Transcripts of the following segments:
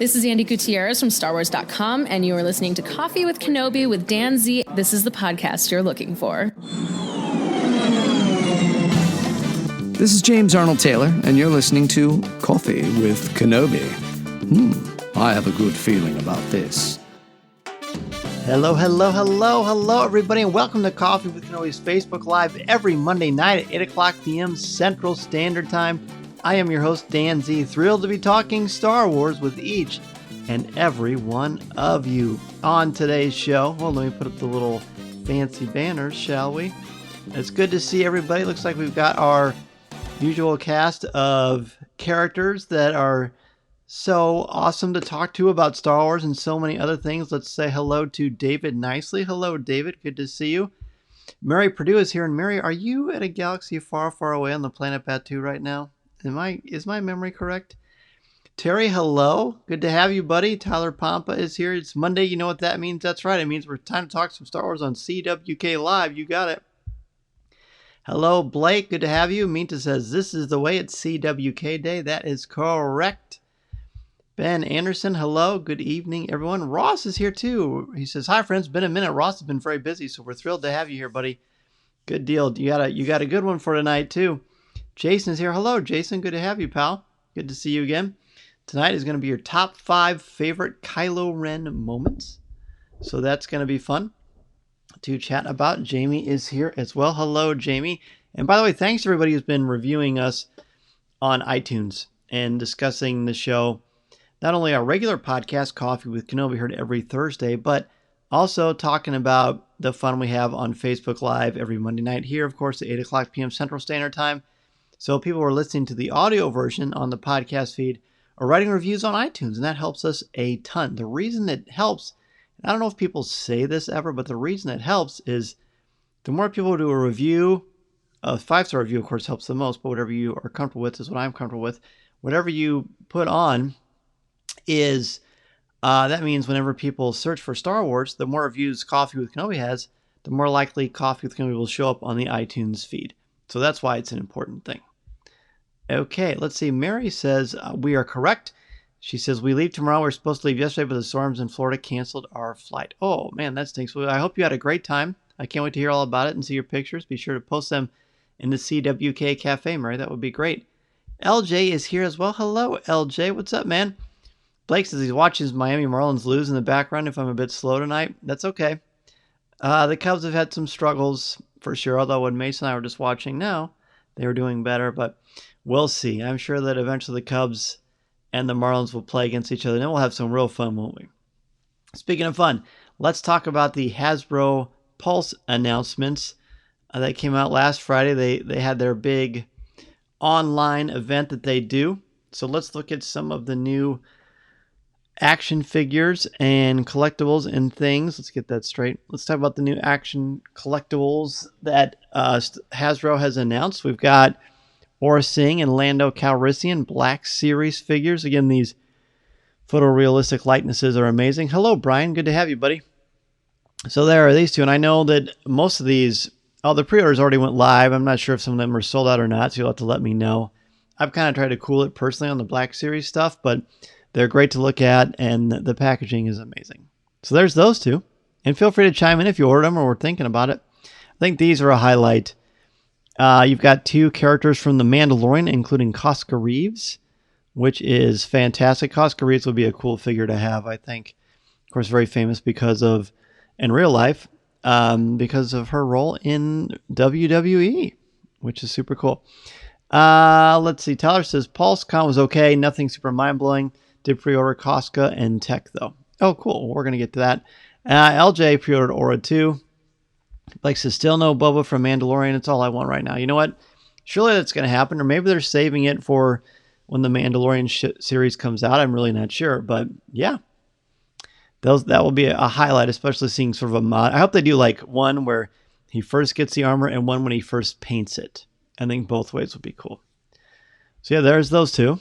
This is Andy Gutierrez from StarWars.com, and you are listening to Coffee with Kenobi with Dan Z. This is the podcast you're looking for. This is James Arnold Taylor, and you're listening to Coffee with Kenobi. I have a good feeling about this. Hello, everybody, and welcome to Coffee with Kenobi's Facebook Live every Monday night at 8 o'clock p.m. Central Standard Time. I am your host, Dan Z, thrilled to be talking Star Wars with each and every one of you. On today's show, well, let me put up the little fancy banners, shall we? It's good to see everybody. Looks like we've got our usual cast of characters that are so awesome to talk to about Star Wars and so many other things. Let's say hello to David Nicely. Hello, David. Good to see you. Mary Purdue is here. And Mary, are you at a galaxy far, far away on the planet Batuu right now? Is my memory correct? Terry, hello. Good to have you, buddy. Tyler Pompa is here. It's Monday. You know what that means? That's right. It means we're time to talk some Star Wars on CWK Live. You got it. Hello, Blake. Good to have you. Minta says, this is the way. It's CWK Day. That is correct. Ben Anderson, hello. Good evening, everyone. Ross is here, too. He says, hi, friends. Been a minute. Ross has been very busy, so we're thrilled to have you here, buddy. Good deal. You got a good one for tonight, too. Jason is here. Hello, Jason. Good to have you, pal. Good to see you again. Tonight is going to be your top 5 favorite Kylo Ren moments. So that's going to be fun to chat about. Jamie is here as well. Hello, Jamie. And by the way, thanks to everybody who's been reviewing us on iTunes and discussing the show. Not only our regular podcast, Coffee with Kenobi, heard every Thursday, but also talking about the fun we have on Facebook Live every Monday night here, of course, at 8 o'clock p.m. Central Standard Time. So people who are listening to the audio version on the podcast feed are writing reviews on iTunes, and that helps us a ton. The reason it helps, and I don't know if people say this ever, but the reason it helps is the more people do a review, a 5-star review, of course, helps the most, but whatever you are comfortable with is what I'm comfortable with. Whatever you put on is, that means whenever people search for Star Wars, the more reviews Coffee with Kenobi has, the more likely Coffee with Kenobi will show up on the iTunes feed. So that's why it's an important thing. Okay, let's see. Mary says, we are correct. She says, we leave tomorrow. We were supposed to leave yesterday, but the storms in Florida canceled our flight. Oh, man, that stinks. Well, I hope you had a great time. I can't wait to hear all about it and see your pictures. Be sure to post them in the CWK Cafe, Mary. That would be great. LJ is here as well. Hello, LJ. What's up, man? Blake says he watches Miami Marlins lose in the background if I'm a bit slow tonight. That's okay. The Cubs have had some struggles for sure, although when Mason and I were just watching now, they were doing better, but we'll see. I'm sure that eventually the Cubs and the Marlins will play against each other, and then we'll have some real fun, won't we? Speaking of fun, let's talk about the Hasbro Pulse announcements that came out last Friday. They had their big online event that they do. So let's look at some of the new action figures and collectibles and things. Let's get that straight. Let's talk about the new action collectibles that Hasbro has announced. We've got Aura Singh and Lando Calrissian Black Series figures. Again, these photorealistic likenesses are amazing. Hello, Brian. Good to have you, buddy. So there are these two, and I know that most of these, the pre-orders already went live. I'm not sure if some of them are sold out or not, so you'll have to let me know. I've kind of tried to cool it personally on the Black Series stuff, but they're great to look at, and the packaging is amazing. So there's those two. And feel free to chime in if you ordered them or were thinking about it. I think these are a highlight. You've got 2 characters from The Mandalorian, including Koska Reeves, which is fantastic. Koska Reeves would be a cool figure to have, I think. Of course, very famous in real life, because of her role in WWE, which is super cool. Let's see. Tyler says, PulseCon was okay. Nothing super mind-blowing. Did pre-order Koska and Tech, though. Oh, cool. Well, we're going to get to that. LJ pre-ordered Aura 2. Blake says, still no Boba from Mandalorian. It's all I want right now. You know what? Surely that's going to happen. Or maybe they're saving it for when the Mandalorian series comes out. I'm really not sure. But, yeah. That will be a highlight, especially seeing sort of a mod. I hope they do like one where he first gets the armor and one when he first paints it. I think both ways would be cool. So, yeah, there's those two.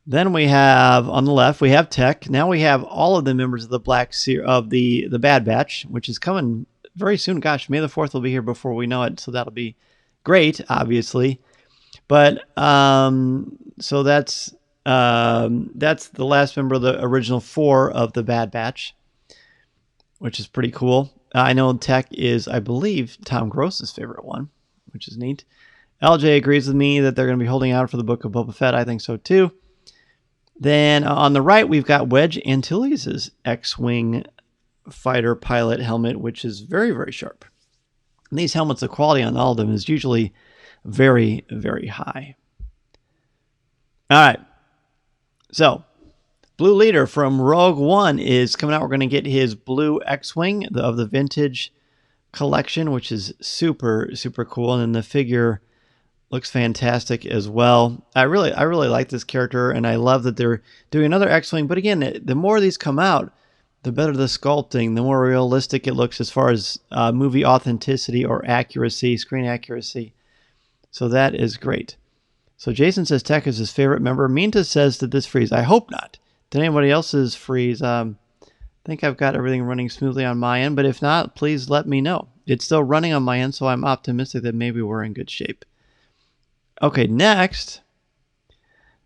Then we have, on the left, we have Tech. Now we have all of the members of the the Bad Batch, which is coming very soon. Gosh, May the 4th will be here before we know it, so that'll be great, obviously. But, so that's that's the last member of the original 4 of the Bad Batch, which is pretty cool. I know Tech is, I believe, Tom Gross's favorite one, which is neat. LJ agrees with me that they're going to be holding out for the Book of Boba Fett. I think so too. Then on the right, we've got Wedge Antilles' X-Wing fighter pilot helmet, which is very, very sharp. And these helmets, the quality on all of them is usually very, very high. All right. So, Blue Leader from Rogue One is coming out. We're going to get his blue X-Wing of the vintage collection, which is super, super cool. And then the figure looks fantastic as well. I really like this character, and I love that they're doing another X-Wing. But again, the more these come out, the better the sculpting, the more realistic it looks as far as movie authenticity or accuracy, screen accuracy. So that is great. So Jason says Tech is his favorite member. Minta says that this freeze. I hope not. Did anybody else's freeze? I think I've got everything running smoothly on my end, but if not, please let me know. It's still running on my end, so I'm optimistic that maybe we're in good shape. Okay, next,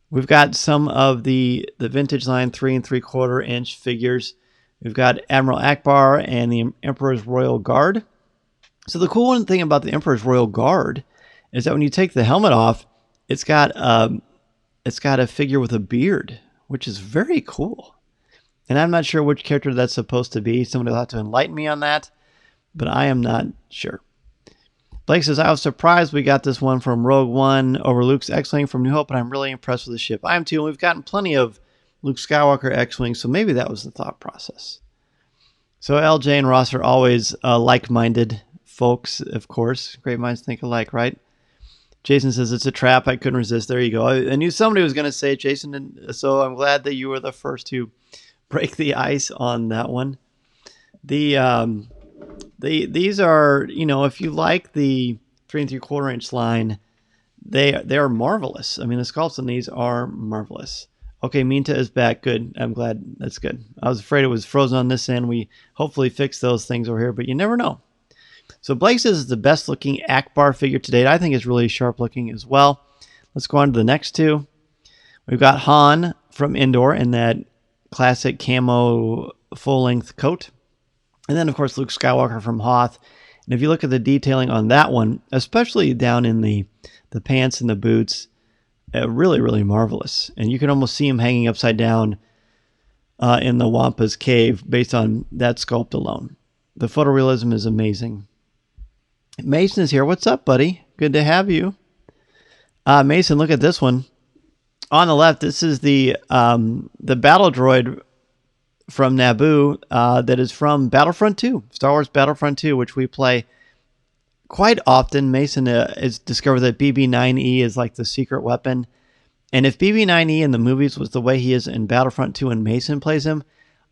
we've got some of the vintage line 3 3/4 inch figures. We've got Admiral Akbar and the Emperor's Royal Guard. So the cool thing about the Emperor's Royal Guard is that when you take the helmet off, it's got a figure with a beard, which is very cool. And I'm not sure which character that's supposed to be. Somebody will have to enlighten me on that, but I am not sure. Blake says, I was surprised we got this one from Rogue One over Luke's X-Wing from New Hope, and I'm really impressed with the ship. I am too, and we've gotten plenty of Luke Skywalker X-Wing, so maybe that was the thought process. So LJ and Ross are always like-minded folks, of course. Great minds think alike, right? Jason says, it's a trap. I couldn't resist. There you go. I knew somebody was going to say it, Jason, and so I'm glad that you were the first to break the ice on that one. These are, if you like the 3 3/4 inch line, they are marvelous. I mean, the sculpts on these are marvelous. Okay, Minta is back. Good. I'm glad. That's good. I was afraid it was frozen on this end. We hopefully fixed those things over here, but you never know. So Blake says it's the best looking Akbar figure to date. I think it's really sharp looking as well. Let's go on to the next two. We've got Han from Endor in that classic camo full-length coat. And then, of course, Luke Skywalker from Hoth. And if you look at the detailing on that one, especially down in the pants and the boots, really, really marvelous. And you can almost see him hanging upside down in the Wampa's cave based on that sculpt alone. The photorealism is amazing. Mason is here. What's up, buddy? Good to have you. Mason, look at this one. On the left, this is the battle droid from Naboo that is from Battlefront 2, Star Wars Battlefront 2, which we play quite often. Mason has discovered that BB-9E is like the secret weapon. And if BB-9E in the movies was the way he is in Battlefront 2 and Mason plays him,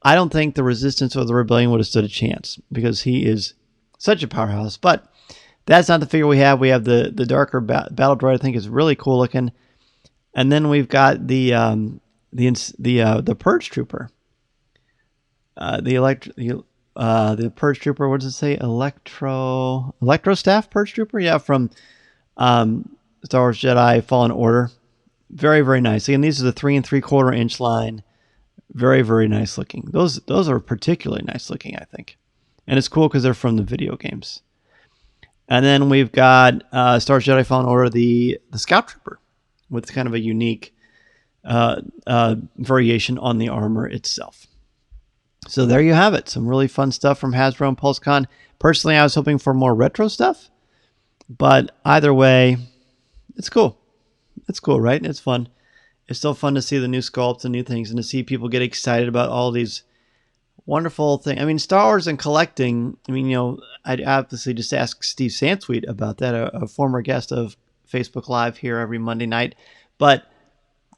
I don't think the Resistance or the Rebellion would have stood a chance because he is such a powerhouse. But that's not the figure we have. We have the darker battle droid. I think is really cool looking. And then we've got the Purge Trooper. The Purge Trooper, what does it say? Electro Staff Purge Trooper? Yeah, from Star Wars Jedi Fallen Order. Very, very nice. Again, these are the 3 3/4 inch line. Very, very nice looking. Those are particularly nice looking, I think. And it's cool because they're from the video games. And then we've got Star Wars Jedi Fallen Order, the Scout Trooper, with kind of a unique variation on the armor itself. So there you have it. Some really fun stuff from Hasbro and PulseCon. Personally, I was hoping for more retro stuff. But either way, it's cool. It's cool, right? It's fun. It's still fun to see the new sculpts and new things and to see people get excited about all these wonderful things. I mean, Star Wars and collecting, I'd obviously just ask Steve Sansweet about that, a former guest of Facebook Live here every Monday night. But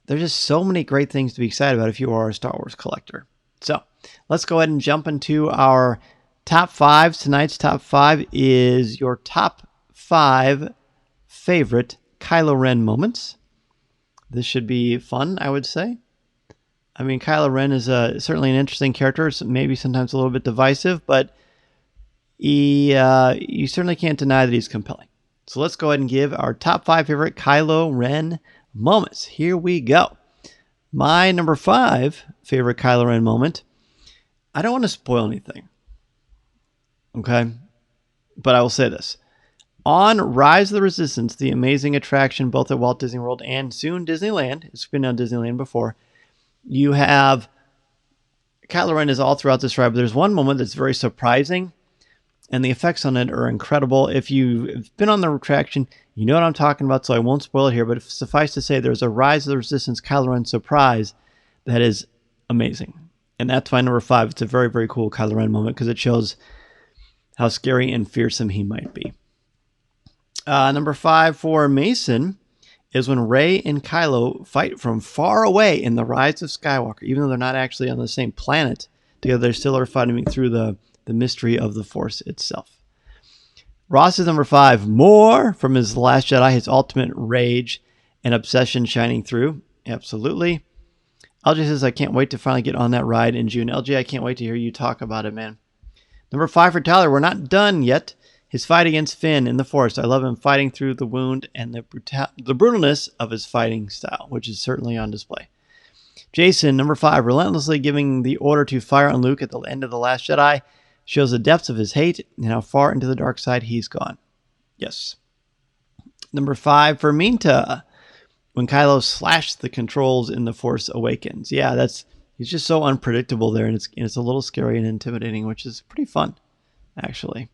there's just so many great things to be excited about if you are a Star Wars collector. So let's go ahead and jump into our top 5. Tonight's top 5 is your top 5 favorite Kylo Ren moments. This should be fun, I would say. I mean, Kylo Ren is certainly an interesting character, maybe sometimes a little bit divisive, but you certainly can't deny that he's compelling. So let's go ahead and give our top 5 favorite Kylo Ren moments. Here we go. My number 5 favorite Kylo Ren moment. I don't want to spoil anything. Okay? But I will say this. On Rise of the Resistance, the amazing attraction both at Walt Disney World and soon Disneyland, it's been on Disneyland before, you have Kylo Ren is all throughout this ride, but there's one moment that's very surprising, and the effects on it are incredible. If you've been on the attraction, you know what I'm talking about, so I won't spoil it here, but suffice to say, there's a Rise of the Resistance Kylo Ren surprise that is amazing. And that's my number 5. It's a very, very cool Kylo Ren moment because it shows how scary and fearsome he might be. Number 5 for Mason is when Rey and Kylo fight from far away in The Rise of Skywalker. Even though they're not actually on the same planet together, they still are fighting through the mystery of the Force itself. Ross is number 5. More from his Last Jedi, his ultimate rage and obsession shining through. Absolutely. LJ says, I can't wait to finally get on that ride in June. LJ, I can't wait to hear you talk about it, man. Number 5 for Tyler. We're not done yet. His fight against Finn in the Force. I love him fighting through the wound and the brutalness of his fighting style, which is certainly on display. Jason, number 5, relentlessly giving the order to fire on Luke at the end of The Last Jedi shows the depths of his hate and how far into the dark side he's gone. Yes. Number 5 for Minta, when Kylo slashed the controls in The Force Awakens. Yeah, he's just so unpredictable there, and it's a little scary and intimidating, which is pretty fun, actually.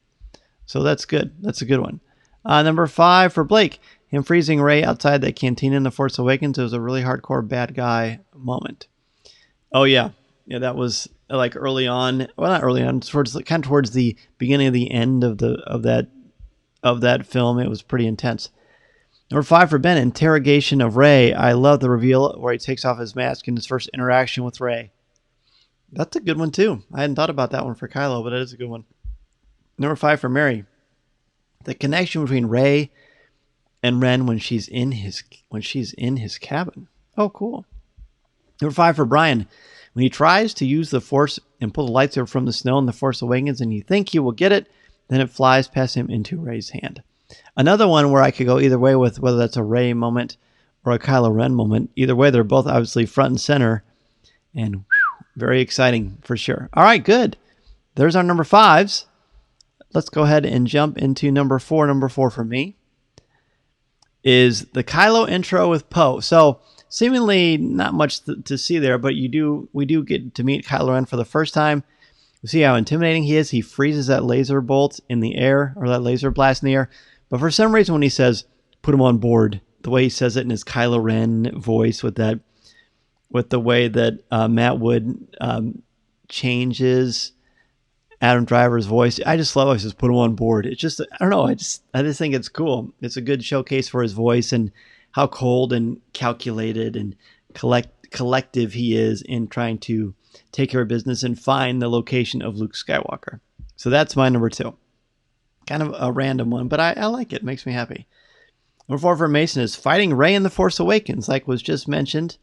So that's good. That's a good one. Number 5 for Blake, him freezing Rey outside that cantina in The Force Awakens. It was a really hardcore bad guy moment. Oh yeah, that was like early on. Well, not early on. Towards the beginning of the end of that film. It was pretty intense. Number 5 for Ben, interrogation of Rey. I love the reveal where he takes off his mask in his first interaction with Rey. That's a good one too. I hadn't thought about that one for Kylo, but it is a good one. Number 5 for Mary. The connection between Rey and Ren when she's in his cabin. Oh, cool. Number 5 for Brian. When he tries to use the Force and pull the lightsaber from the snow in The Force Awakens and you think he will get it, then it flies past him into Rey's hand. Another one where I could go either way with whether that's a Rey moment or a Kylo Ren moment. Either way, they're both obviously front and center and very exciting for sure. All right, good. There's our number 5s. Let's go ahead and jump into number 4. Number 4 for me is the Kylo intro with Poe. So seemingly not much to see there, but we do get to meet Kylo Ren for the first time. You see how intimidating he is. He freezes that laser bolt in the air, or that laser blast in the air. But for some reason when he says, put him on board, the way he says it in his Kylo Ren voice with the way that Matt Wood changes Adam Driver's voice. I just love how he says, put him on board. It's just, I don't know. I just think it's cool. It's a good showcase for his voice and how cold and calculated and collective he is in trying to take care of business and find the location of Luke Skywalker. So that's my number 2. Kind of a random one, but I like it. It makes me happy. Number 4 for Mason is fighting Rey in The Force Awakens, like was just mentioned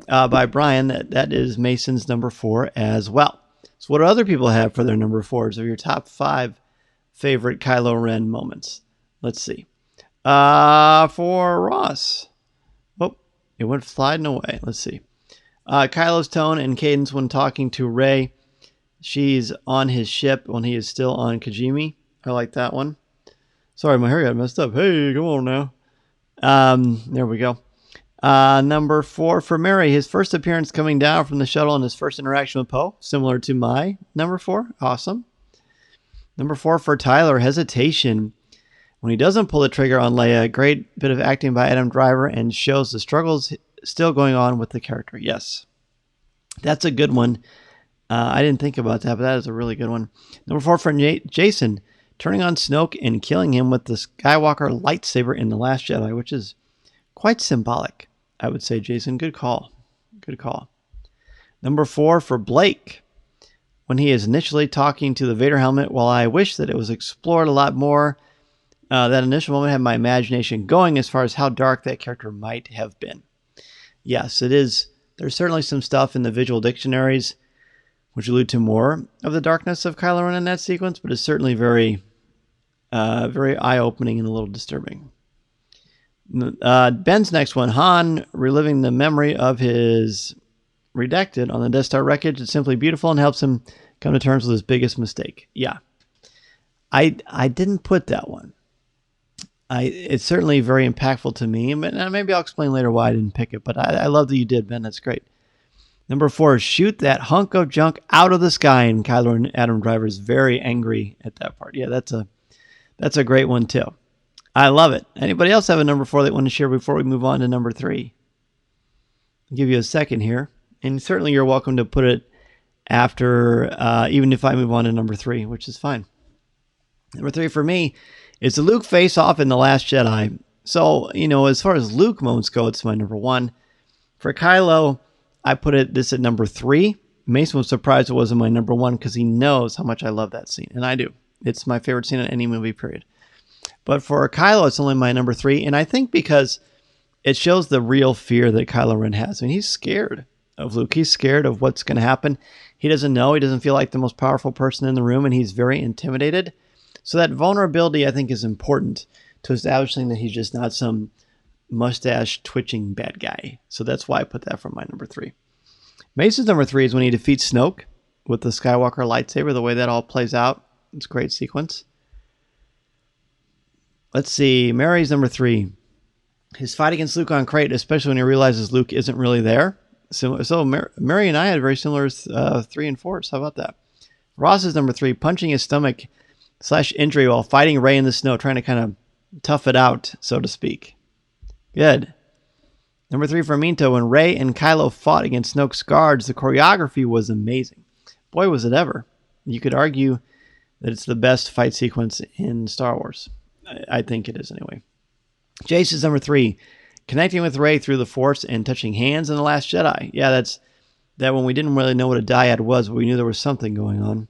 by Brian. That is Mason's number 4 as well. So what do other people have for their number 4s of your top 5 favorite Kylo Ren moments? Let's see. For Ross. Oh, it went sliding away. Let's see. Kylo's tone and cadence when talking to Rey. She's on his ship when he is still on Kijimi. I like that one. Sorry, my hair got messed up. Hey, come on now. There we go. Number 4 for Mary, his first appearance coming down from the shuttle and his first interaction with Poe, similar to my number 4. Awesome. Number 4 for Tyler, hesitation. When he doesn't pull the trigger on Leia, great bit of acting by Adam Driver and shows the struggles still going on with the character. Yes. That's a good one. I didn't think about that, but that is a really good one. Number 4 for Jason, turning on Snoke and killing him with the Skywalker lightsaber in The Last Jedi, which is quite symbolic, I would say, Jason. Good call. Good call. Number 4 for Blake, when he is initially talking to the Vader helmet. While I wish that it was explored a lot more, that initial moment had my imagination going as far as how dark that character might have been. Yes, it is. There's certainly some stuff in the visual dictionaries which allude to more of the darkness of Kylo Ren in that sequence, but it's certainly very eye-opening and a little disturbing. Ben's next one, Han reliving the memory of his redacted on the Death Star wreckage. It's simply beautiful and helps him come to terms with his biggest mistake. Yeah. I didn't put that one. It's certainly very impactful to me. Maybe I'll explain later why I didn't pick it, but I love that you did, Ben. That's great. Number 4, shoot that hunk of junk out of the sky, and Kylo and Adam Driver is very angry at that part. Yeah, that's a great one too. I love it. Anybody else have a number 4 they want to share before we move on to number 3? I'll give you a second here, and certainly you're welcome to put it after, even if I move on to number 3, which is fine. Number 3 for me is the Luke face-off in The Last Jedi. So, as far as Luke moments go, it's my number 1. For Kylo, I put this at number 3. Mason was surprised it wasn't my number 1 because he knows how much I love that scene, and I do. It's my favorite scene in any movie, period. But for Kylo, it's only my number 3, and I think because it shows the real fear that Kylo Ren has. I mean, he's scared of Luke. He's scared of what's going to happen. He doesn't know. He doesn't feel like the most powerful person in the room, and he's very intimidated. So that vulnerability, I think, is important to establishing that he's just not some mustache-twitching bad guy. So that's why I put that for my number 3. Mason's number 3 is when he defeats Snoke with the Skywalker lightsaber, the way that all plays out. It's a great sequence. Let's see. Mary's number 3. His fight against Luke on Crate, especially when he realizes Luke isn't really there. So Mary and I had very similar 3 and 4s. How about that? Ross's number 3, punching his stomach / injury while fighting Rey in the snow, trying to kind of tough it out, so to speak. Good. Number 3 for Minto, when Rey and Kylo fought against Snoke's guards, the choreography was amazing. Boy, was it ever. You could argue that it's the best fight sequence in Star Wars. I think it is anyway. Jason's number 3, connecting with Rey through the Force and touching hands in The Last Jedi. Yeah, that's that when we didn't really know what a dyad was, but we knew there was something going on.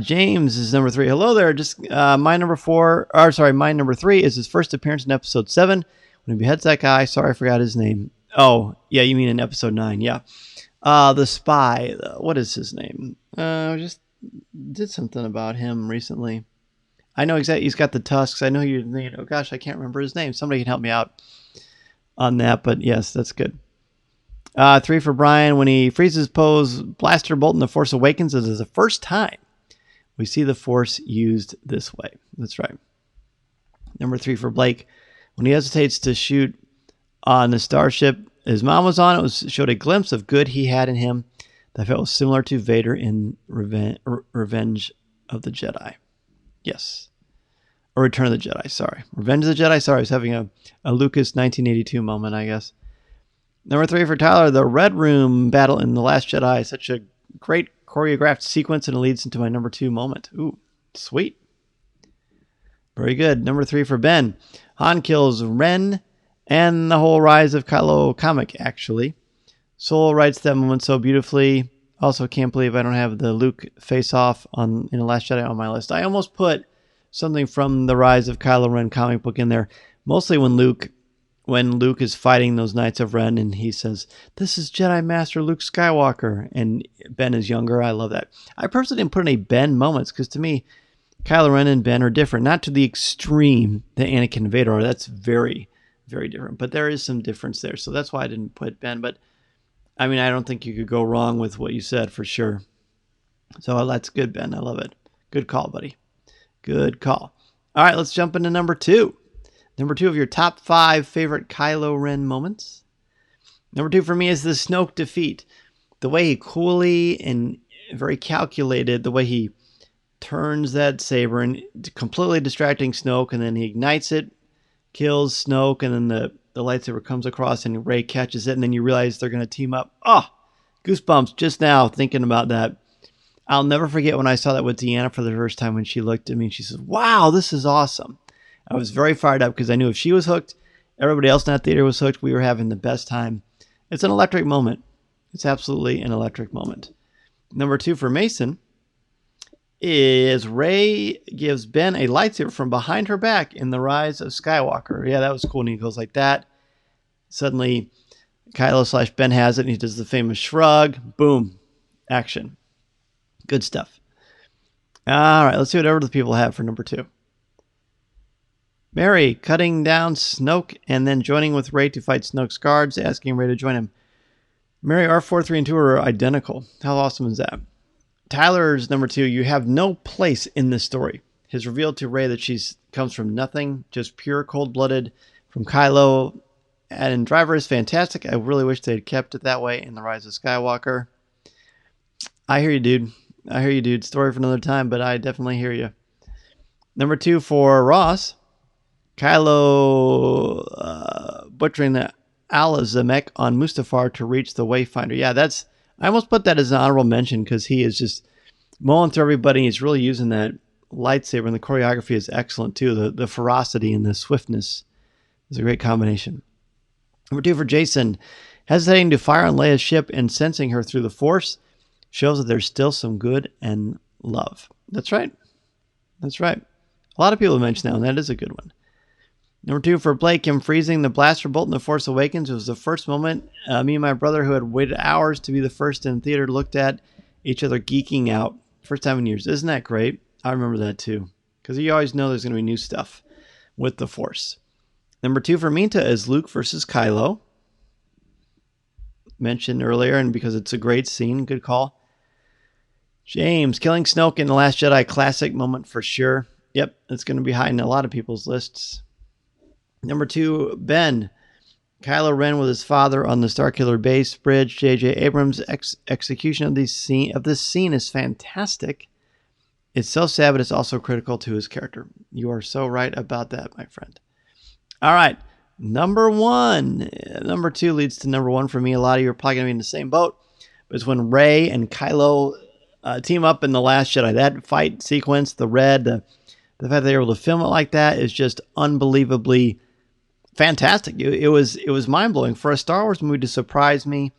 James is number 3. Hello there. My number 3 is his first appearance in episode 7 when he beheads that guy. Sorry, I forgot his name. Oh, yeah, you mean in episode 9. Yeah. The spy. What is his name? I just did something about him recently. I know exactly. He's got the tusks. I know you're thinking, oh gosh, I can't remember his name. Somebody can help me out on that. But yes, that's good. 3 for Brian. When he freezes Poe's blaster bolt in The Force Awakens, this is the first time we see the Force used this way. That's right. Number 3 for Blake. When he hesitates to shoot on the starship his mom was on, showed a glimpse of good he had in him that felt similar to Vader in Revenge of the Jedi. Yes. Or Return of the Jedi, sorry. Revenge of the Jedi, sorry. I was having a Lucas 1982 moment, I guess. Number 3 for Tyler, the Red Room battle in The Last Jedi. Such a great choreographed sequence, and it leads into my number 2 moment. Ooh, sweet. Very good. Number 3 for Ben. Han kills Ren and the whole Rise of Kylo comic, actually. Soul writes that moment so beautifully. Also, can't believe I don't have the Luke face-off in The Last Jedi on my list. I almost put something from the Rise of Kylo Ren comic book in there, mostly when Luke is fighting those Knights of Ren and he says, "This is Jedi Master Luke Skywalker," and Ben is younger. I love that. I personally didn't put any Ben moments because to me, Kylo Ren and Ben are different. Not to the extreme that Anakin and Vader are. That's very, very different. But there is some difference there. So that's why I didn't put Ben. But I mean, I don't think you could go wrong with what you said for sure. So that's good, Ben. I love it. Good call, buddy. Good call. All right, let's jump into number 2. Number 2 of your top 5 favorite Kylo Ren moments. Number 2 for me is the Snoke defeat. The way he coolly and very calculated, the way he turns that saber and completely distracting Snoke, and then he ignites it, kills Snoke, and then the lightsaber comes across and Rey catches it, and then you realize they're going to team up. Oh, goosebumps just now thinking about that. I'll never forget when I saw that with Deanna for the first time when she looked at me and she says, "Wow, this is awesome." I was very fired up because I knew if she was hooked, everybody else in that theater was hooked. We were having the best time. It's an electric moment. It's absolutely an electric moment. Number 2 for Mason is Rey gives Ben a lightsaber from behind her back in The Rise of Skywalker. Yeah, that was cool. And he goes like that. Suddenly, Kylo / Ben has it, and he does the famous shrug. Boom. Action. Good stuff. All right, let's see what other people have for number 2. Mary cutting down Snoke and then joining with Rey to fight Snoke's guards, asking Rey to join him. Mary, R4, 3, and 2 are identical. How awesome is that? Tyler's number 2, you have no place in this story. His reveal to Rey that she comes from nothing, just pure cold-blooded from Kylo and Driver is fantastic. I really wish they had kept it that way in The Rise of Skywalker. I hear you, dude. I hear you, dude. Story for another time, but I definitely hear you. Number 2 for Ross, Kylo butchering the Al-Zamek on Mustafar to reach the Wayfinder. Yeah, I almost put that as an honorable mention because he is just mowing through everybody. He's really using that lightsaber, and the choreography is excellent too. The ferocity and the swiftness is a great combination. Number 2 for Jason, hesitating to fire on Leia's ship and sensing her through the Force shows that there's still some good and love. That's right. That's right. A lot of people mention that, and that is a good one. Number 2 for Blake, him freezing the blaster bolt in The Force Awakens. It was the first moment me and my brother, who had waited hours to be the first in theater, looked at each other geeking out. First time in years. Isn't that great? I remember that too. Because you always know there's going to be new stuff with the Force. Number 2 for Minta is Luke versus Kylo. Mentioned earlier, and because it's a great scene. Good call. James, killing Snoke in The Last Jedi. Classic moment for sure. Yep, it's going to be high in a lot of people's lists. Number 2, Ben. Kylo Ren with his father on the Starkiller base bridge. J.J. Abrams' execution of this scene is fantastic. It's so sad, but it's also critical to his character. You are so right about that, my friend. All right, number 1. Number 2 leads to number 1 for me. A lot of you are probably going to be in the same boat. But it's when Rey and Kylo team up in The Last Jedi. That fight sequence, the red, the fact they were able to film it like that is just unbelievably fantastic. It was mind-blowing for a Star Wars movie to surprise me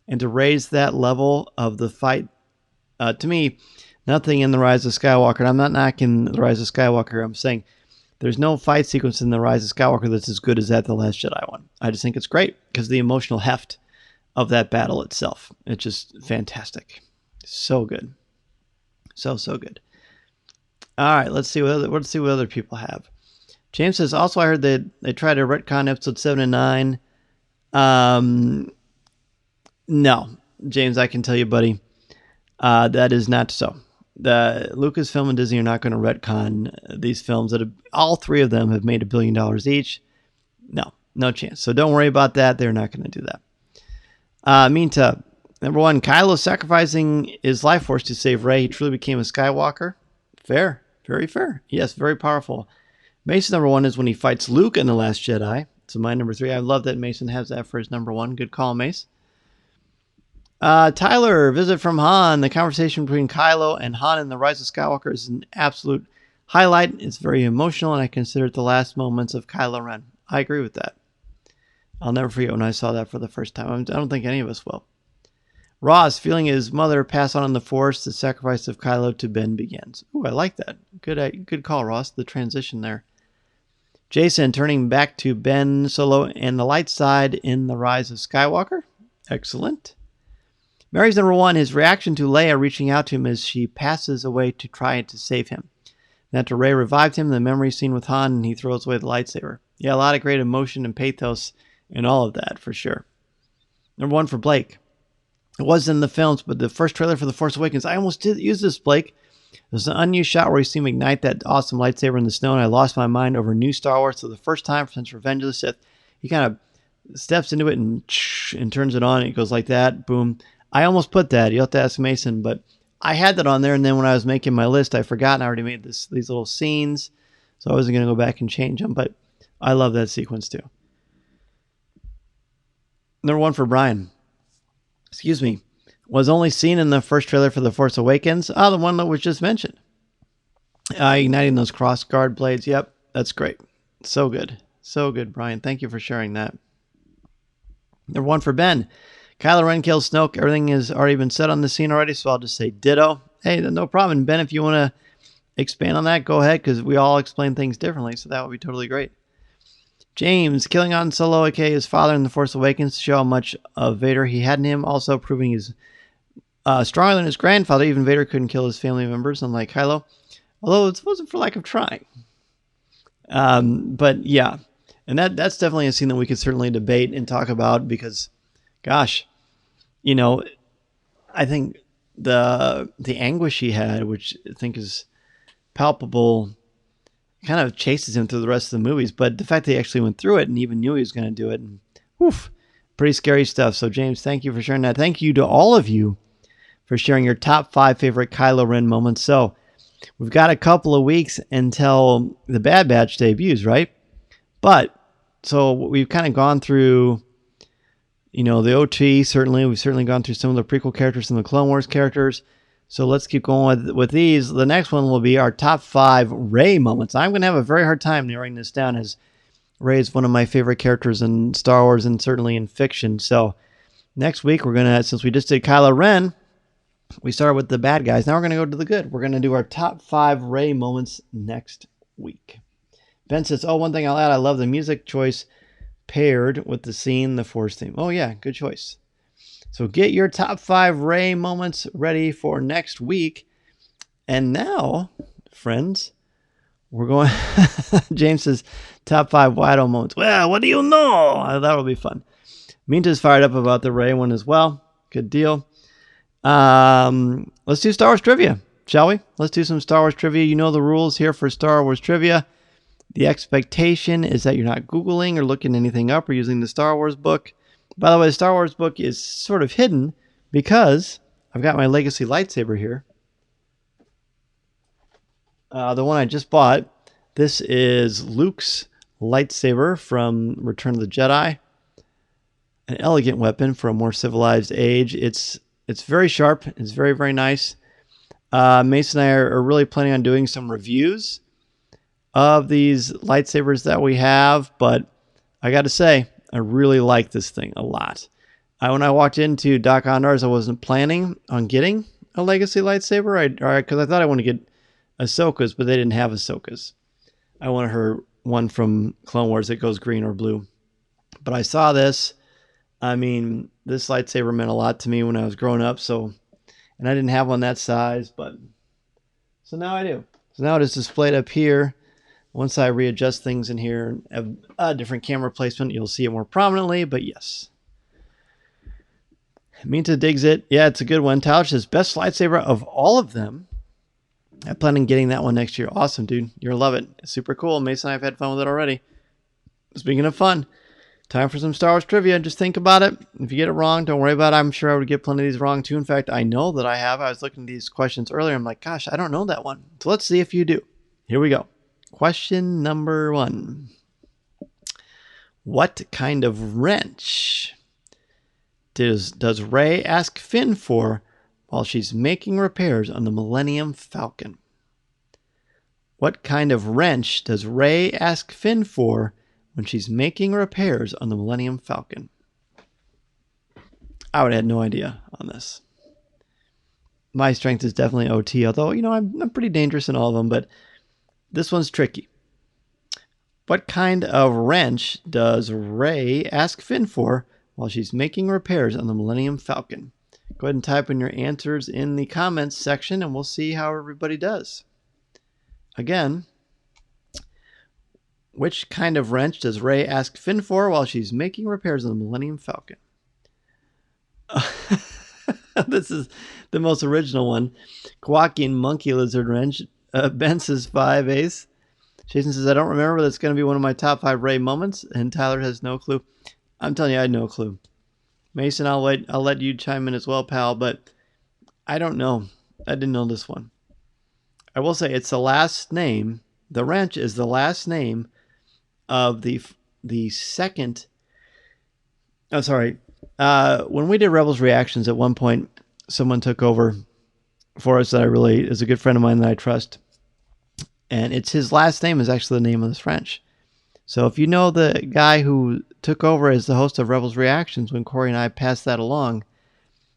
and to raise that level of the fight. To me, nothing in The Rise of Skywalker, and I'm not knocking The Rise of Skywalker, I'm saying there's no fight sequence in The Rise of Skywalker that's as good as that The Last Jedi one. I just think it's great because the emotional heft of that battle itself. It's just fantastic. So good. So good. All right, let's see what other people have. James says, also I heard that they tried to retcon episode 7 and 9. No, James, I can tell you, buddy, that is not so. The Lucasfilm and Disney are not going to retcon these films that all 3 of them have made $1 billion each. No chance. So don't worry about that. They're not going to do that. Minta, number 1, Kylo sacrificing his life force to save Rey. He truly became a Skywalker. Fair. Very fair. Yes, very powerful. Mason number 1 is when he fights Luke in The Last Jedi. So my number 3. I love that Mason has that for his number 1. Good call, Mace. Tyler, visit from Han. The conversation between Kylo and Han in The Rise of Skywalker is an absolute highlight. It's very emotional, and I consider it the last moments of Kylo Ren. I agree with that. I'll never forget when I saw that for the first time. I don't think any of us will. Ross, feeling his mother pass on in the Force, the sacrifice of Kylo to Ben begins. Ooh, I like that. Good call, Ross. The transition there. Jason, turning back to Ben Solo and the light side in The Rise of Skywalker. Excellent. Mary's number 1, his reaction to Leia reaching out to him as she passes away to try to save him. And after Rey revived him, the memory scene with Han, and he throws away the lightsaber. Yeah, a lot of great emotion and pathos in all of that, for sure. Number 1 for Blake. It wasn't in the films, but the first trailer for The Force Awakens, I almost did use this, Blake. There's an unused shot where you see him ignite that awesome lightsaber in the snow, and I lost my mind over new Star Wars. So the first time since Revenge of the Sith, he kind of steps into it and turns it on, and it goes like that, boom. I almost put that. You'll have to ask Mason, but I had that on there, and then when I was making my list, I forgot, and I already made these little scenes, so I wasn't going to go back and change them, but I love that sequence too. Number 1 for Brian. Was only seen in the first trailer for The Force Awakens. The one that was just mentioned. Igniting those cross guard blades. Yep, that's great. So good. So good, Brian. Thank you for sharing that. Number 1 for Ben. Kylo Ren kills Snoke. Everything has already been said on the scene already, so I'll just say ditto. Hey, no problem. Ben, if you want to expand on that, go ahead, because we all explain things differently, so that would be totally great. James, killing Han Solo, aka his father in The Force Awakens, to show how much of Vader he had in him, also proving he's stronger than his grandfather. Even Vader couldn't kill his family members, unlike Kylo, although it wasn't for lack of trying. But yeah, and that's definitely a scene that we could certainly debate and talk about because, gosh, I think the anguish he had, which I think is palpable, kind of chases him through the rest of the movies. But the fact that he actually went through it and even knew he was going to do it, and pretty scary stuff. So James, thank you for sharing that. Thank you to all of you for sharing your top 5 favorite Kylo Ren moments. So we've got a couple of weeks until the Bad Batch debuts, right? But so we've kind of gone through, the OT, certainly. We've certainly gone through some of the prequel characters, some of the Clone Wars characters. So let's keep going with these. The next one will be our top 5 Rey moments. I'm going to have a very hard time narrowing this down, as Rey is one of my favorite characters in Star Wars and certainly in fiction. So next week, we're going to, since we just did Kylo Ren, we started with the bad guys. Now we're going to go to the good. We're going to do our top 5 Rey moments next week. Ben says, one thing I'll add, I love the music choice paired with the scene, the Force theme. Oh yeah, good choice. So get your top 5 Rey moments ready for next week. And now, friends, we're going... James says, top 5 Wido moments. Well, what do you know? That'll be fun. Minta's fired up about the Rey one as well. Good deal. Let's do Star Wars trivia, shall we? Let's do some Star Wars trivia. You know the rules here for Star Wars trivia. The expectation is that you're not Googling or looking anything up or using the Star Wars book. By the way, the Star Wars book is sort of hidden because I've got my Legacy lightsaber here. The one I just bought. This is Luke's lightsaber from Return of the Jedi. An elegant weapon for a more civilized age. It's very sharp. It's very, very nice. Mason and I are really planning on doing some reviews of these lightsabers that we have, but I got to say, I really like this thing a lot. When I walked into Doc Ondar's, I wasn't planning on getting a Legacy lightsaber, because I thought I wanted to get Ahsoka's, but they didn't have Ahsoka's. I wanted her one from Clone Wars that goes green or blue. But I saw this. I mean, this lightsaber meant a lot to me when I was growing up, and I didn't have one that size, so now I do. So now it is displayed up here. Once I readjust things in here and have a different camera placement, you'll see it more prominently, but yes. Minta digs it. Yeah, it's a good one. Tyler says, best lightsaber of all of them. I plan on getting that one next year. Awesome, dude. You'll love it. It's super cool. Mason and I have had fun with it already. Speaking of fun, time for some Star Wars trivia. Just think about it. If you get it wrong, don't worry about it. I'm sure I would get plenty of these wrong too. In fact, I know that I have. I was looking at these questions earlier. I'm like, gosh, I don't know that one. So let's see if you do. Here we go. Question number 1. What kind of wrench does Rey ask Finn for while she's making repairs on the Millennium Falcon? What kind of wrench does Rey ask Finn for when she's making repairs on the Millennium Falcon? I would have had no idea on this. My strength is definitely OT, although, I'm pretty dangerous in all of them, but this one's tricky. What kind of wrench does Rey ask Finn for while she's making repairs on the Millennium Falcon? Go ahead and type in your answers in the comments section, and we'll see how everybody does. Again, which kind of wrench does Rey ask Finn for while she's making repairs on the Millennium Falcon? This is the most original one. Kawaki Monkey Lizard Wrench. Ben says 5 Ace. Jason says, I don't remember, but it's going to be one of my top 5 Rey moments. And Tyler has no clue. I'm telling you, I had no clue. Mason, I'll let you chime in as well, pal, but I don't know. I didn't know this one. I will say it's the last name. The wrench is the last name of the second. Oh, sorry. When we did Rebels Reactions, at one point, someone took over for us that I really is a good friend of mine that I trust. And it's his last name is actually the name of this wrench. So if you know the guy who took over as the host of Rebels Reactions when Corey and I passed that along,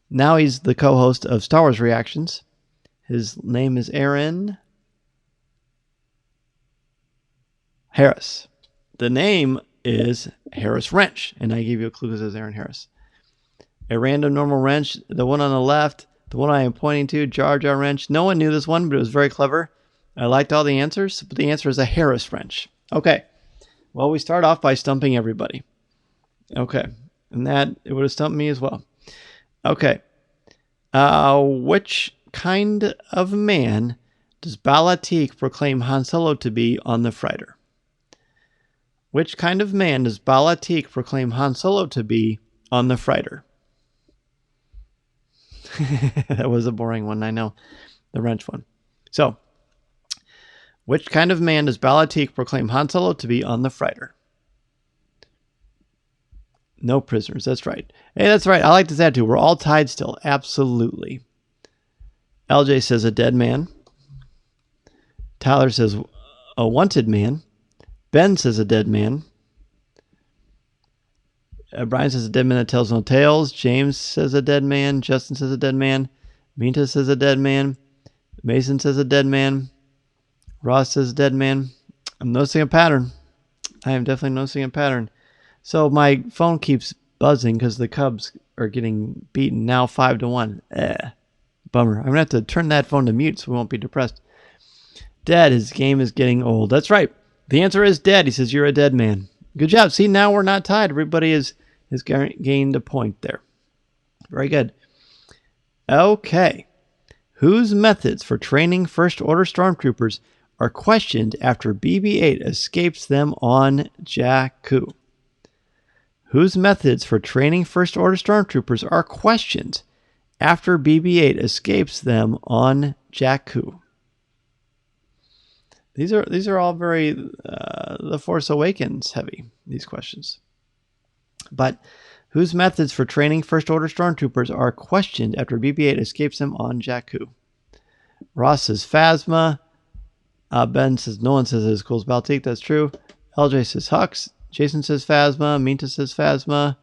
now he's the co-host of Star Wars Reactions. His name is Aaron Harris. The name is Harris Wrench, and I gave you a clue because it was Aaron Harris. A random normal wrench, the one on the left, the one I am pointing to, Jar Jar Wrench. No one knew this one, but it was very clever. I liked all the answers, but the answer is a Harris wrench. Okay. Well, we start off by stumping everybody. Okay. And that, it would have stumped me as well. Okay. Which kind of man does Balatik proclaim Han Solo to be on the freighter? Which kind of man does Balatik proclaim Han Solo to be on the freighter? That was a boring one, I know. The wrench one. So, which kind of man does Balatik proclaim Han Solo to be on the freighter? No prisoners, that's right. Hey, that's right. I like this attitude. We're all tied still. Absolutely. LJ says a dead man. Tyler says a wanted man. Ben says a dead man. Brian says a dead man that tells no tales. James says a dead man. Justin says a dead man. Minta says a dead man. Mason says a dead man. Ross says a dead man. I'm noticing a pattern. I am definitely noticing a pattern. So my phone keeps buzzing because the Cubs are getting beaten now 5-1. Bummer. I'm going to have to turn that phone to mute so we won't be depressed. Dead, his game is getting old. That's right. The answer is dead. He says, you're a dead man. Good job. See, now we're not tied. Everybody has gained a point there. Very good. Okay. Whose methods for training First Order Stormtroopers are questioned after BB-8 escapes them on Jakku? Whose methods for training First Order Stormtroopers are questioned after BB-8 escapes them on Jakku? These are all very The Force Awakens heavy, these questions. But whose methods for training First Order Stormtroopers are questioned after BB-8 escapes them on Jakku? Ross says Phasma. Ben says no one says it as cool as Baltique. That's true. LJ says Hux. Jason says Phasma. Minta says Phasma.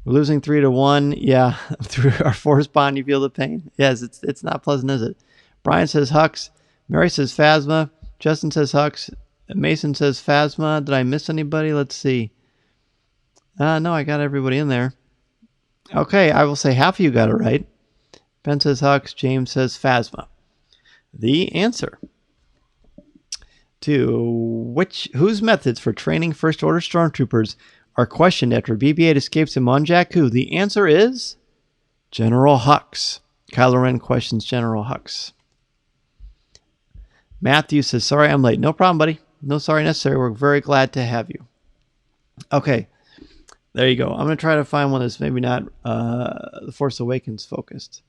We're losing 3-1. Yeah, through our force bond, you feel the pain. Yes, it's not pleasant, is it? Brian says Hux. Mary says Phasma. Justin says Hux. Mason says Phasma. Did I miss anybody? Let's see. No, I got everybody in there. Okay, I will say half of you got it right. Ben says Hux. James says Phasma. The answer to whose methods for training First Order Stormtroopers are questioned after BB-8 escapes him on Jakku? The answer is General Hux. Kylo Ren questions General Hux. Matthew says, sorry I'm late. No problem, buddy. No sorry necessary. We're very glad to have you. Okay. There you go. I'm going to try to find one that's maybe not The Force Awakens focused.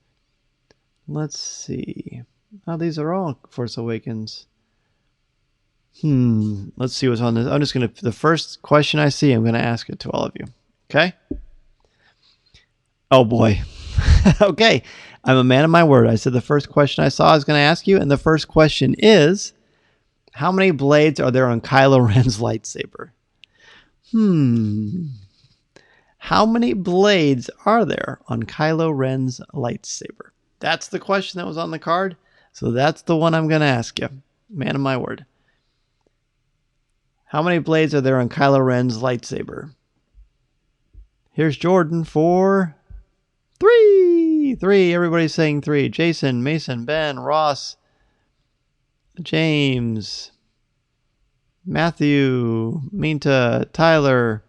Let's see. Oh, these are all Force Awakens. Let's see what's on this. I'm just going to, the first question I see, I'm going to ask it to all of you. Okay? Oh boy. Okay. I'm a man of my word. I said the first question I saw I was going to ask you, and the first question is, how many blades are there on Kylo Ren's lightsaber? How many blades are there on Kylo Ren's lightsaber? That's the question that was on the card. So that's the one I'm going to ask you. Man of my word. How many blades are there on Kylo Ren's lightsaber? Here's Jordan for 3. 3. Everybody's saying 3. Jason, Mason, Ben, Ross, James, Matthew, Minta, Tyler,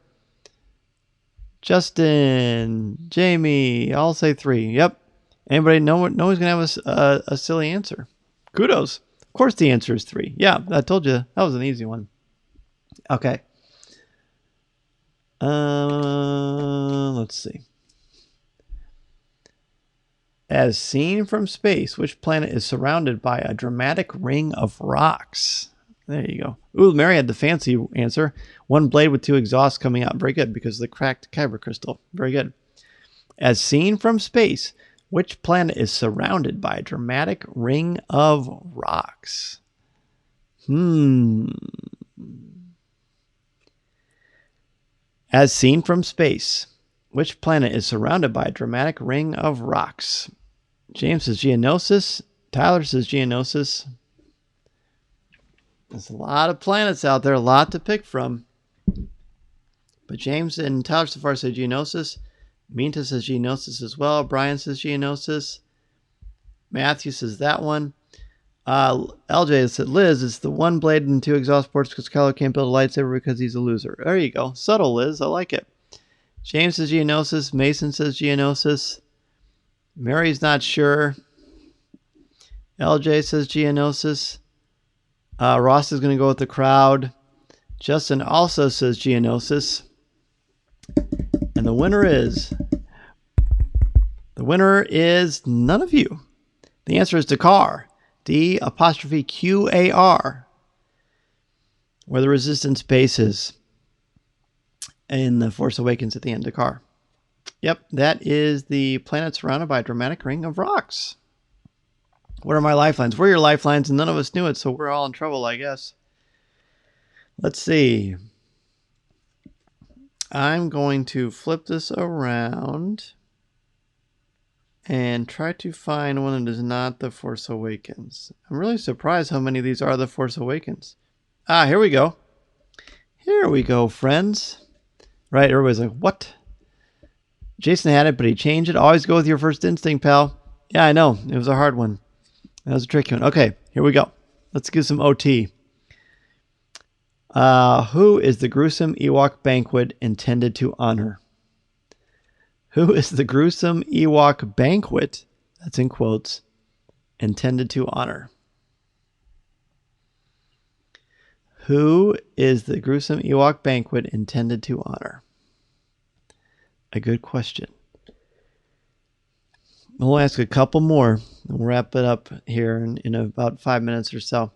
Justin, Jamie. I'll say 3. Yep. Anybody know what? No one's going to have a silly answer. Kudos. Of course the answer is 3. Yeah, I told you. That was an easy one. Okay. Let's see. As seen from space, which planet is surrounded by a dramatic ring of rocks? There you go. Ooh, Mary had the fancy answer. 1 blade with 2 exhausts coming out. Very good, because of the cracked kyber crystal. Very good. As seen from space, which planet is surrounded by a dramatic ring of rocks? As seen from space, which planet is surrounded by a dramatic ring of rocks? James says Geonosis. Tyler says Geonosis. There's a lot of planets out there, a lot to pick from. But James and Tyler so far say Geonosis. Minta says Geonosis as well. Brian says Geonosis. Matthew says that one. LJ said, Liz, it's the one blade and two exhaust ports because Kylo can't build a lightsaber because he's a loser. There you go. Subtle, Liz. I like it. James says Geonosis. Mason says Geonosis. Mary's not sure. LJ says Geonosis. Ross is going to go with the crowd. Justin also says Geonosis. And the winner is none of you. The answer is Dakar. D''QAR. Where the resistance base is in The Force Awakens at the end, Dakar. Yep, that is the planet surrounded by a dramatic ring of rocks. What are my lifelines? We're your lifelines, and none of us knew it, so we're all in trouble, I guess. Let's see. I'm going to flip this around and try to find one that is not The Force Awakens. I'm really surprised how many of these are The Force Awakens. Here we go. Here we go, friends. Right, everybody's like, what? Jason had it, but he changed it. Always go with your first instinct, pal. Yeah, I know. It was a hard one. That was a tricky one. Okay, here we go. Let's do some OT. Who is the gruesome Ewok banquet intended to honor? Who is the gruesome Ewok banquet, that's in quotes, intended to honor? Who is the gruesome Ewok banquet intended to honor? A good question. We'll ask a couple more, and we'll wrap it up here in about 5 minutes or so.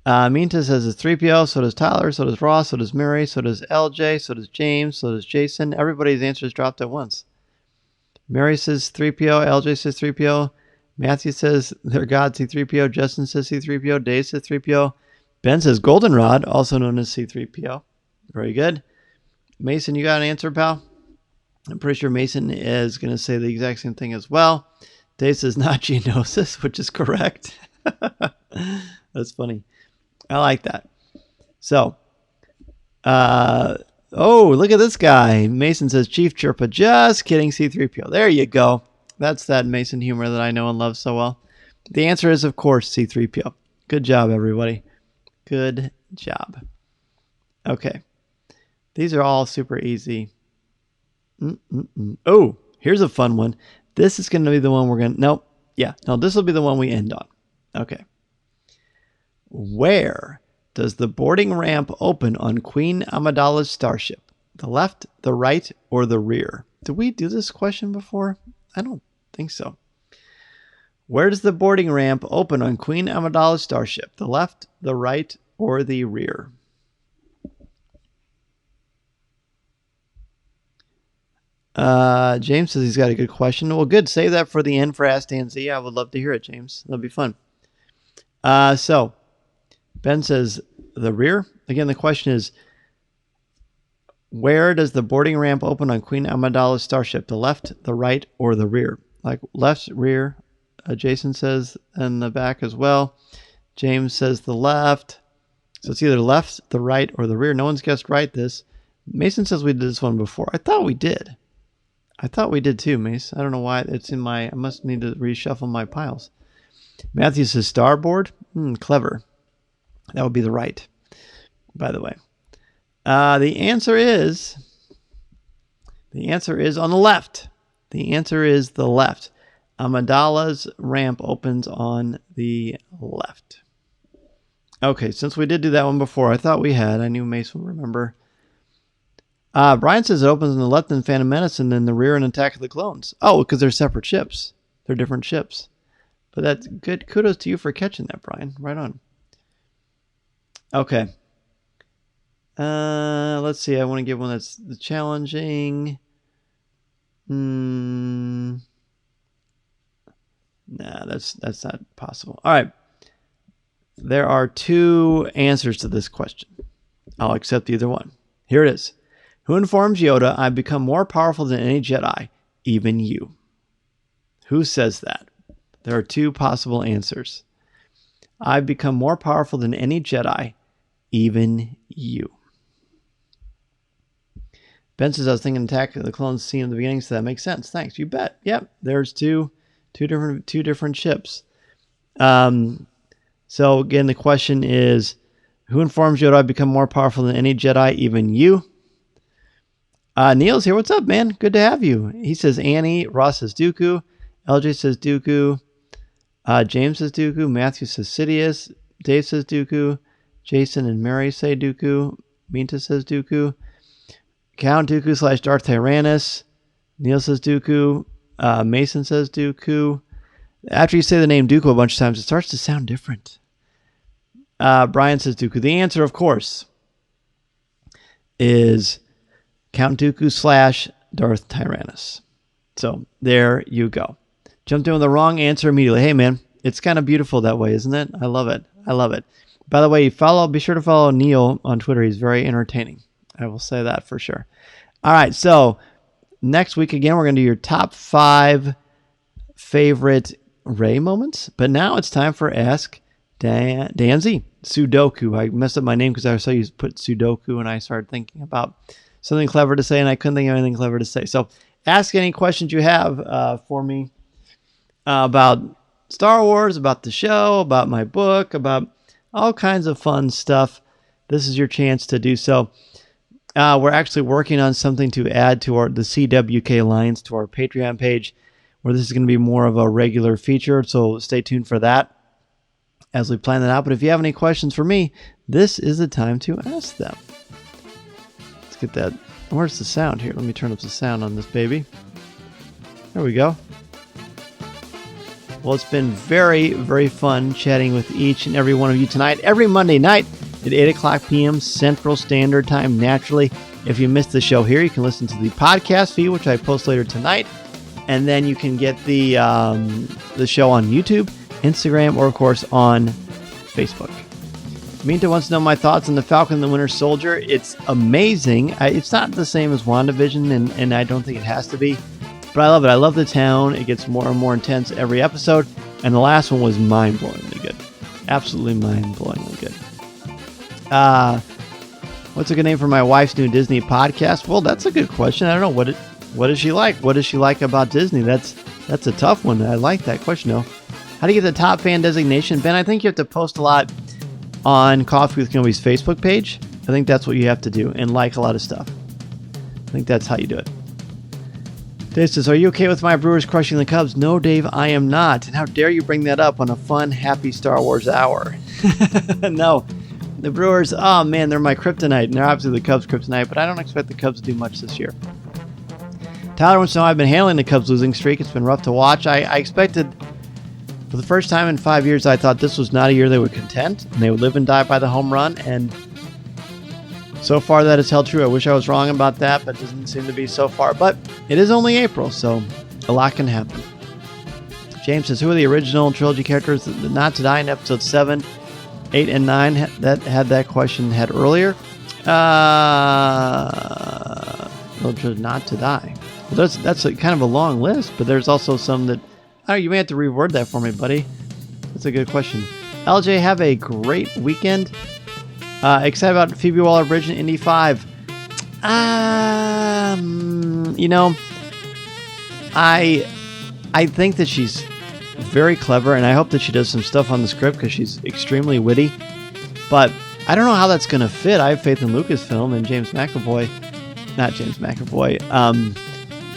Minta says it's 3PO, so does Tyler, so does Ross, so does Mary, so does LJ, so does James, so does Jason. Everybody's answers dropped at once. Mary says 3PO, LJ says 3PO, Matthew says they're God, C3PO, Justin says C3PO, Dave says 3PO, Ben says Goldenrod, also known as C3PO. Very good. Mason, you got an answer, pal? I'm pretty sure Mason is going to say the exact same thing as well. Dave says not Geonosis, which is correct. That's funny. I like that. So, look at this guy. Mason says Chief Chirpa. Just kidding, C3PO. There you go. That's that Mason humor that I know and love so well. The answer is, of course, C3PO. Good job, everybody. Good job. Okay. These are all super easy. Oh, here's a fun one. This is going to be the one we're going to... Nope. Yeah. No, this will be the one we end on. Okay. Where does the boarding ramp open on Queen Amidala's starship? The left, the right, or the rear? Did we do this question before? I don't think so. Where does the boarding ramp open on Queen Amidala's starship? The left, the right, or the rear? James says he's got a good question. Well, good. Save that for the end for Ask Dan Z. I would love to hear it, James. That'll be fun. So Ben says the rear. Again, the question is, where does the boarding ramp open on Queen Amidala's starship? The left, the right, or the rear? Like left, rear. Jason says in the back as well. James says the left. So it's either left, the right, or the rear. No one's guessed right this. Mason says we did this one before. I thought we did. I thought we did too, Mace. I don't know why it's in my... I must need to reshuffle my piles. Matthew says starboard. Clever. That would be the right, by the way. The answer is on the left. The answer is the left. Amidala's ramp opens on the left. Okay, since we did do that one before, I thought we had. I knew Mace would remember. Brian says it opens on the left in Phantom Menace and then the rear in Attack of the Clones. Oh, because they're separate ships. They're different ships. But that's good. Kudos to you for catching that, Brian. Right on. Okay. Let's see. I want to give one that's challenging. Nah, that's not possible. All right. There are two answers to this question. I'll accept either one. Here it is. Who informs Yoda, I've become more powerful than any Jedi, even you? Who says that? There are two possible answers. I've become more powerful than any Jedi, even you. Ben says, I was thinking Attack of the Clones scene in the beginning, so that makes sense. Thanks. You bet. Yep. There's two different ships. So again, the question is, who informs you that I've become more powerful than any Jedi, even you? Neil's here. What's up, man? Good to have you. He says Annie. Ross says Dooku. LJ says Dooku. James says Dooku. Matthew says Sidious. Dave says Dooku. Jason and Mary say Dooku. Minta says Dooku. Count Dooku / Darth Tyrannus. Neil says Dooku. Mason says Dooku. After you say the name Dooku a bunch of times, it starts to sound different. Brian says Dooku. The answer, of course, is Count Dooku / Darth Tyrannus. So there you go. Jumped in with the wrong answer immediately. Hey, man, it's kind of beautiful that way, isn't it? I love it. I love it. By the way, be sure to follow Neil on Twitter. He's very entertaining. I will say that for sure. All right, so next week, again, we're going to do your top 5 favorite Rey moments. But now it's time for Ask Dan Z. Sudoku. I messed up my name because I saw you put Sudoku, and I started thinking about something clever to say, and I couldn't think of anything clever to say. So ask any questions you have for me about Star Wars, about the show, about my book, about all kinds of fun stuff. This is your chance to do so. We're actually working on something to add to the CWK Alliance to our Patreon page, where this is going to be more of a regular feature. So stay tuned for that as we plan that out. But if you have any questions for me, this is the time to ask them. Let's get that. Where's the sound here? Let me turn up the sound on this baby. There we go. Well, it's been very, very fun chatting with each and every one of you tonight. Every Monday night at 8 o'clock p.m. Central Standard Time. Naturally, if you missed the show here, you can listen to the podcast feed, which I post later tonight. And then you can get the show on YouTube, Instagram, or, of course, on Facebook. Minta wants to know my thoughts on The Falcon and the Winter Soldier. It's amazing. It's not the same as WandaVision, and I don't think it has to be. But I love it. I love the town. It gets more and more intense every episode. And the last one was mind-blowingly good. Absolutely mind-blowingly good. What's a good name for my wife's new Disney podcast? Well, that's a good question. I don't know. What does she like? What does she like about Disney? That's a tough one. I like that question, though. How do you get the top fan designation? Ben, I think you have to post a lot on Coffee with Kenobi's Facebook page. I think that's what you have to do, and like a lot of stuff. I think that's how you do it. Dave says, are you okay with my Brewers crushing the Cubs? No, Dave, I am not. And how dare you bring that up on a fun, happy Star Wars hour? No. The Brewers, oh man, they're my kryptonite. And they're obviously the Cubs' kryptonite, but I don't expect the Cubs to do much this year. Tyler wants to know, I've been handling the Cubs' losing streak. It's been rough to watch. I expected, for the first time in 5 years, I thought this was not a year they would contend, and they would live and die by the home run, and so far that has held true. I wish I was wrong about that, but it doesn't seem to be so far. But it is only April, so a lot can happen. James says, who are the original trilogy characters that not to die in episode 7, 8, and 9? That had that question had earlier. Not to die. Well, that's kind of a long list, but there's also some that... Oh, you may have to reword that for me, buddy. That's a good question. LJ, have a great weekend. Excited about Phoebe Waller-Bridge in Indy 5. You know, I think that she's very clever, and I hope that she does some stuff on the script because she's extremely witty. But I don't know how that's going to fit. I have faith in Lucasfilm and James McAvoy. Not James McAvoy,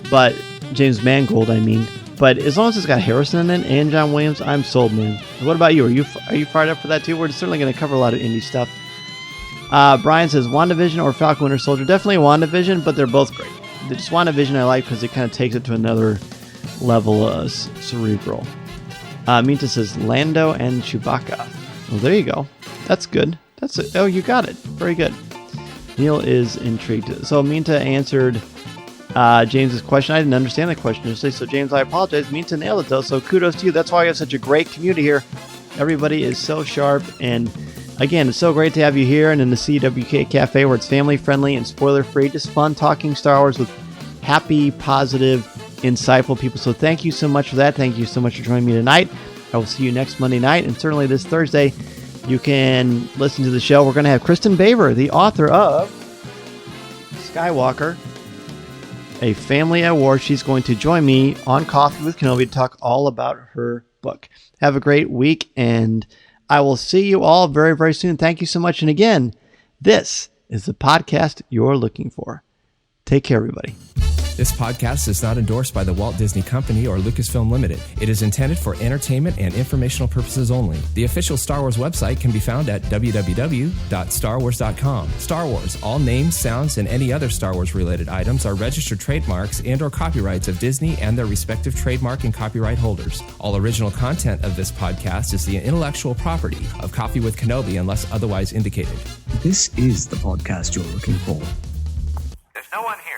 but James Mangold, I mean. But as long as it's got Harrison in it and John Williams, I'm sold, man. What about you? Are you fired up for that too? We're certainly going to cover a lot of indie stuff. Brian says, WandaVision or Falcon Winter Soldier? Definitely WandaVision, but they're both great. Just WandaVision I like because it kind of takes it to another level, cerebral. Minta says, Lando and Chewbacca. Well, there you go. That's good. Oh, you got it. Very good. Neil is intrigued. So Minta answered James's question. I didn't understand the question initially, so James, I apologize. Minta nailed it, though, so kudos to you. That's why we have such a great community here. Everybody is so sharp, and again, it's so great to have you here and in the CWK Cafe where it's family-friendly and spoiler-free. Just fun talking Star Wars with happy, positive, insightful people. So thank you so much for that. Thank you so much for joining me tonight. I will see you next Monday night, and certainly this Thursday, you can listen to the show. We're going to have Kristen Baver, the author of Skywalker, a family at war. She's going to join me on Coffee with Kenobi to talk all about her book. Have a great week, and I will see you all very, very soon. Thank you so much. And again, this is the podcast you're looking for. Take care, everybody. This podcast is not endorsed by the Walt Disney Company or Lucasfilm Limited. It is intended for entertainment and informational purposes only. The official Star Wars website can be found at www.starwars.com. Star Wars, all names, sounds, and any other Star Wars related items are registered trademarks and or copyrights of Disney and their respective trademark and copyright holders. All original content of this podcast is the intellectual property of Coffee with Kenobi unless otherwise indicated. This is the podcast you're looking for. There's no one here.